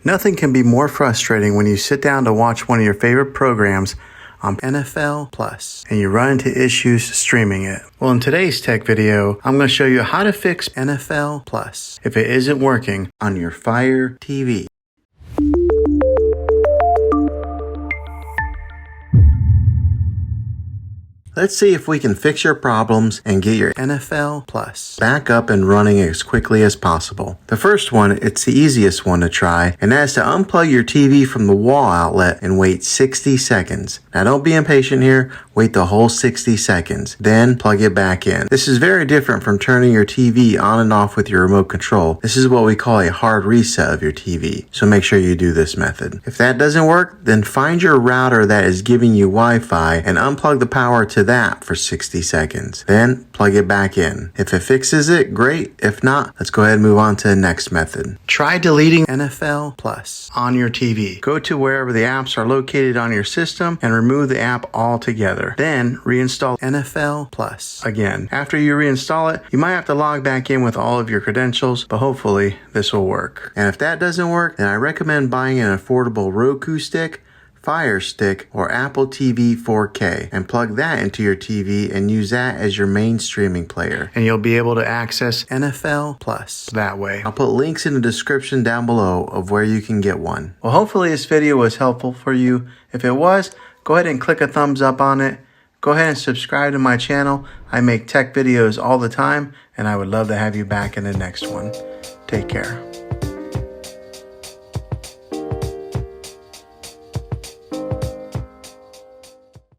Nothing can be more frustrating when you sit down to watch one of your favorite programs on NFL Plus and you run into issues streaming it. Well, in today's tech video, I'm going to show you how to fix NFL Plus if it isn't working on your Fire TV. Let's see if we can fix your problems and get your NFL Plus back up and running as quickly as possible. The first one, it's the easiest one to try, and that is to unplug your TV from the wall outlet and wait 60 seconds. Now don't be impatient here, wait the whole 60 seconds, then plug it back in. This is very different from turning your TV on and off with your remote control. This is what we call a hard reset of your TV, so make sure you do this method. If that doesn't work, then find your router that is giving you Wi-Fi and unplug the power to that for 60 seconds. Then plug it back in. If it fixes it, great. If not, let's go ahead and move on to the next method. Try deleting NFL Plus on your TV. Go to wherever the apps are located on your system and remove the app altogether. Then reinstall NFL Plus again. After you reinstall it, you might have to log back in with all of your credentials, but hopefully this will work. And if that doesn't work, then I recommend buying an affordable Roku stick, Fire Stick, or Apple TV 4K and plug that into your TV and use that as your main streaming player. And you'll be able to access NFL Plus that way. I'll put links in the description down below of where you can get one. Well, hopefully this video was helpful for you. If it was, go ahead and click a thumbs up on it. Go ahead and subscribe to my channel. I make tech videos all the time, and I would love to have you back in the next one. Take care.